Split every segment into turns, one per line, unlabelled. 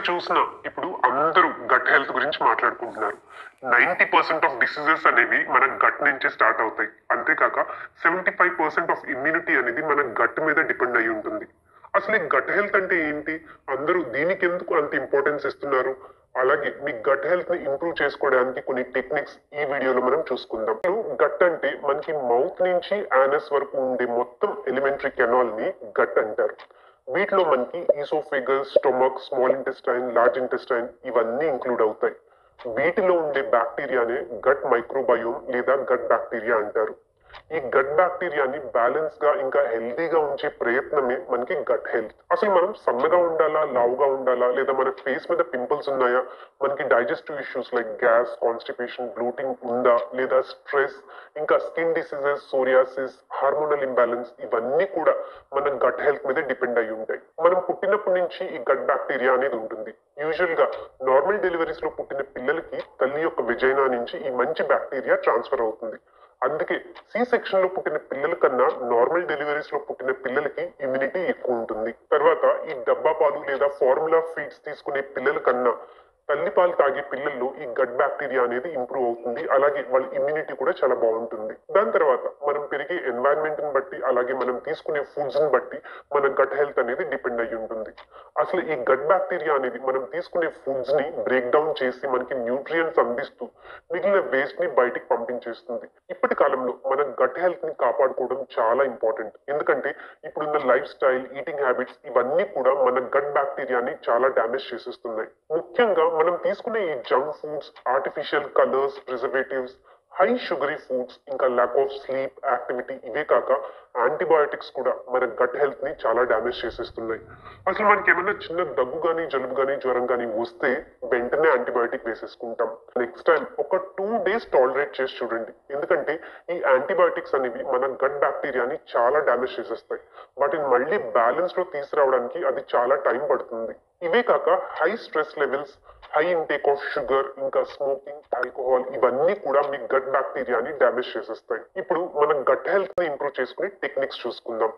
చూసినా ఇప్పుడు అందరూ గట్ హెల్త్ గురించి మాట్లాడుకుంటున్నారు. 90% ఆఫ్ డిసీజెస్ అనేవి మన గట్ నుంచే స్టార్ట్ అవుతాయి. అంతేకాక 75% ఆఫ్ ఇమ్యూనిటీ అనేది మన గట్ మీద డిపెండ్ అయి ఉంటుంది. అసలు ఈ గట్ హెల్త్ అంటే ఏంటి? అందరూ దీనికి ఎందుకు అంత ఇంపార్టెన్స్ ఇస్తున్నారు? అలాగే మీ గట్ హెల్త్ ని ఇంప్రూవ్ చేసుకోవడానికి కొన్ని టెక్నిక్స్ ఈ వీడియోలో మనం చూసుకుందాం. గట్ అంటే మనకి మౌత్ నుంచి యానస్ వరకు ఉండే మొత్తం ఎలిమెంటరీ కెనాల్ ని గట్ అంటారు. వీటిలో మనకి oesophagus, stomach, small intestine, large intestine ఇవన్నీ ఇంక్లూడ్ అవుతాయి. వీటిలో ఉండే బ్యాక్టీరియానే గట్ మైక్రోబయోమ్ లేదా గట్ బ్యాక్టీరియా అంటారు. ఈ గట్ బ్యాక్టీరియాని బ్యాలెన్స్ గా ఇంకా హెల్దీగా ఉంచే ప్రయత్నమే మనకి గట్ హెల్త్. అసలు మనం సన్నగా ఉండాలా, లావుగా ఉండాలా, లేదా మన ఫేస్ మీద పింపుల్స్ ఉన్నాయా, మనకి digestive issues like gas, constipation, bloating ఉందా, లేదా స్ట్రెస్, ఇంకా skin diseases, psoriasis, hormonal imbalance ఇవన్నీ కూడా మన గట్ హెల్త్ మీద డిపెండ్ అయి ఉంటాయి. మనం పుట్టినప్పటి నుంచి ఈ గట్ బ్యాక్టీరియా అనేది ఉంటుంది. యూజువల్ గా నార్మల్ డెలివరీస్ లో పుట్టిన పిల్లలకి తల్లి యొక్క వెజైనా నుంచి ఈ మంచి బ్యాక్టీరియా ట్రాన్స్ఫర్ అవుతుంది. అందుకే సి సెక్షన్ లో పుట్టిన పిల్లల కన్నా నార్మల్ డెలివరీస్ లో పుట్టిన పిల్లలకి ఇమ్యూనిటీ ఎక్కువ ఉంటుంది. తర్వాత ఈ డబ్బా పాలు లేదా ఫార్ములా ఫీడ్స్ తీసుకునే పిల్లల కన్నా తల్లి పాలు తాగే పిల్లల్లో ఈ గట్ బ్యాక్టీరియా అనేది ఇంప్రూవ్ అవుతుంది. అలాగే వాళ్ళ ఇమ్యూనిటీ కూడా చాలా బాగుంటుంది. దాని తర్వాత మనం పెరిగే ఎన్వైరన్మెంట్ ని బట్టి, అలాగే మనం తీసుకునే ఫుడ్స్ ని బట్టి మన గట్ హెల్త్ అనేది డిపెండ్ అయ్యి ఉంటుంది. అసలు ఈ గట్ బ్యాక్టీరియా అనేది మనం తీసుకునే ఫుడ్స్ ని బ్రేక్ డౌన్ చేసి మనకి న్యూట్రియంట్స్ అందిస్తూ మిగిలిన వేస్ట్ ని బయటికి పంపించేస్తుంది. ఇప్పటి కాలంలో మన గట్ హెల్త్ ని కాపాడుకోవడం చాలా ఇంపార్టెంట్. ఎందుకంటే ఇప్పుడున్న లైఫ్ స్టైల్, ఈటింగ్ హ్యాబిట్స్ ఇవన్నీ కూడా మన గట్ బ్యాక్టీరియాని చాలా డ్యామేజ్ చేసేస్తున్నాయి. ముఖ్యంగా మనం తీసుకునే ఈ junk foods, artificial colours, preservatives, high sugary foods, ఇంకా ల్యాక్ ఆఫ్ స్లీప్, యాక్టివిటీ ఇవే కాక యాంటీబయాటిక్స్ కూడా మన గట్ హెల్త్ ని చాలా డ్యామేజ్ చేసేస్తున్నాయి. అసలు మనకి ఏమైనా చిన్న దగ్గు కానీ, జలుబు కానీ, జ్వరం కానీ వస్తే వెంటనే యాంటీబయాటిక్ వేసేసుకుంటాం. నెక్స్ట్ టైం ఒక 2 days టాలరేట్ చేసి చూడండి. ఎందుకంటే ఈ యాంటీబయాటిక్స్ అనేవి మన గట్ బ్యాక్టీరియాని చాలా డ్యామేజ్ చేసేస్తాయి. వాటిని మళ్ళీ బ్యాలెన్స్ లో తీసుకురావడానికి అది చాలా టైం పడుతుంది. ఇవే కాక high stress levels, high intake of sugar, ఇంకా స్మోకింగ్, ఆల్కహాల్ ఇవన్నీ కూడా మీ గట్ బ్యాక్టీరియాని డ్యామేజ్ చేసేస్తాయి. ఇప్పుడు మనం గట్ హెల్త్ ని ఇంప్రూవ్ చేసుకునే టెక్నిక్స్ చూసుకుందాం.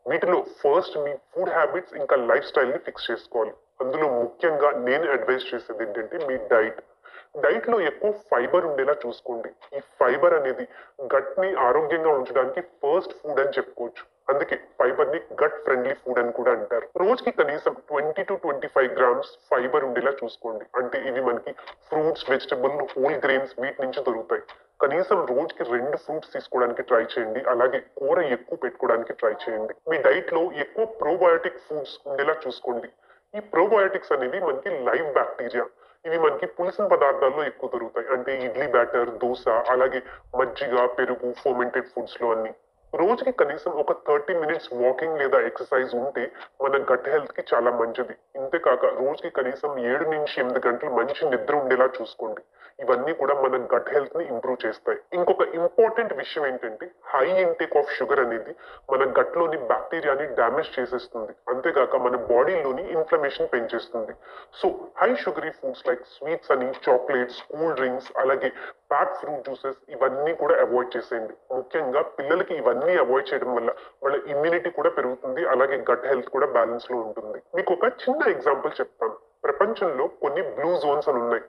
వీటిలో ఫస్ట్ మీ ఫుడ్ హ్యాబిట్స్ ఇంకా లైఫ్ స్టైల్ ని ఫిక్స్ చేసుకోవాలి. అందులో ముఖ్యంగా నేను అడ్వైస్ చేసేది ఏంటంటే మీ డైట్ లో ఎక్కువ ఫైబర్ ఉండేలా చూసుకోండి. ఈ ఫైబర్ అనేది గట్ ని ఆరోగ్యంగా ఉంచడానికి ఫస్ట్ ఫుడ్ అని చెప్పుకోవచ్చు. అందుకే ఫైబర్ ని గట్ ఫ్రెండ్లీ ఫుడ్ అని కూడా అంటారు. రోజుకి కనీసం 20 to 25 గ్రామ్స్ ఫైబర్ ఉండేలా చూసుకోండి. అంటే ఇవి మనకి ఫ్రూట్స్, వెజిటబుల్, హోల్ గ్రెయిన్స్ వీటి నుంచి దొరుకుతాయి. కనీసం రోజుకి 2 ఫ్రూట్స్ తీసుకోవడానికి ట్రై చేయండి. అలాగే కూర ఎక్కువ పెట్టుకోవడానికి ట్రై చేయండి. మీ డైట్ లో ఎక్కువ ప్రోబయోటిక్ ఫుడ్స్ ఉండేలా చూసుకోండి. ఈ ప్రోబయోటిక్స్ అనేవి మనకి లైవ్ బ్యాక్టీరియా. ఇవి మనకి పులిసిన పదార్థాల్లో ఎక్కువ దొరుకుతాయి. అంటే ఇడ్లీ బ్యాటర్, దోశ, అలాగే మజ్జిగ, పెరుగు, ఫర్మెంటెడ్ ఫుడ్స్ లో అన్ని. రోజుకి కనీసం ఒక 30 minutes వాకింగ్ లేదా ఎక్సర్సైజ్ ఉంటే మన గట్ హెల్త్ కి చాలా మంచిది. ఇంతేకాక రోజుకి కనీసం 7 నుంచి 8 గంటలు మంచి నిద్ర ఉండేలా చూసుకోండి. ఇవన్నీ కూడా మన గట్ హెల్త్ ని ఇంప్రూవ్ చేస్తాయి. ఇంకొక ఇంపార్టెంట్ విషయం ఏంటంటే హై ఇంటేక్ ఆఫ్ షుగర్ అనేది మన గట్ లోని బ్యాక్టీరియాని డ్యామేజ్ చేసేస్తుంది. అంతేకాక మన బాడీలోని ఇన్ఫ్లమేషన్ పెంచేస్తుంది. So high sugary foods like sweets అని, చాక్లెట్స్, కూల్ డ్రింక్స్, అలాగే ప్యాక్ ఫ్రూట్ జ్యూసెస్ ఇవన్నీ కూడా అవాయిడ్ చేసేయండి. ముఖ్యంగా పిల్లలకి ఇవన్నీ అవాయిడ్ చేయడం వల్ల వాళ్ళ ఇమ్యూనిటీ కూడా పెరుగుతుంది. అలాగే గట్ హెల్త్ కూడా బ్యాలెన్స్ లో ఉంటుంది. మీకు ఒక చిన్న ఎగ్జాంపుల్ చెప్తాను. ప్రపంచంలో కొన్ని బ్లూ జోన్స్ అని ఉన్నాయి.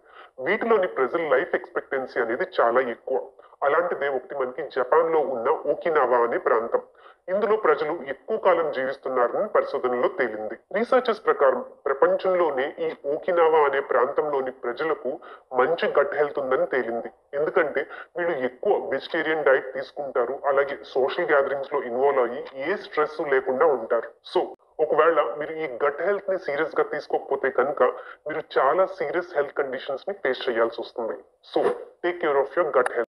వీటిలోని ప్రజల లైఫ్ ఎక్స్పెక్టెన్సీ అనేది చాలా ఎక్కువ. అలాంటిదే ఒకటి మనకి జపాన్ లో ఉన్న ఓకినావా అనే ప్రాంతం. ఇందులో ప్రజలు ఎక్కువ కాలం జీవిస్తున్నారని పరిశోధనలో తేలింది. రీసెర్చర్స్ ప్రకారం ప్రపంచంలోనే ఈ ఓకినావా అనే ప్రాంతంలోని ప్రజలకు మంచి గట్ హెల్త్ ఉందని తేలింది. ఎందుకంటే వీళ్ళు ఎక్కువ వెజిటేరియన్ డైట్ తీసుకుంటారు. అలాగే సోషల్ గ్యాదరింగ్స్ లో ఇన్వాల్వ్ అయ్యి ఏ స్ట్రెస్ లేకుండా ఉంటారు. సో ఒకవేళ మీరు ఈ గట్ హెల్త్ ని సీరియస్ గా తీసుకోకపోతే కనుక మీరు చాలా సీరియస్ హెల్త్ కండిషన్స్ ని ఫేస్ చేయాల్సి వస్తుంది. So take care of your gut health.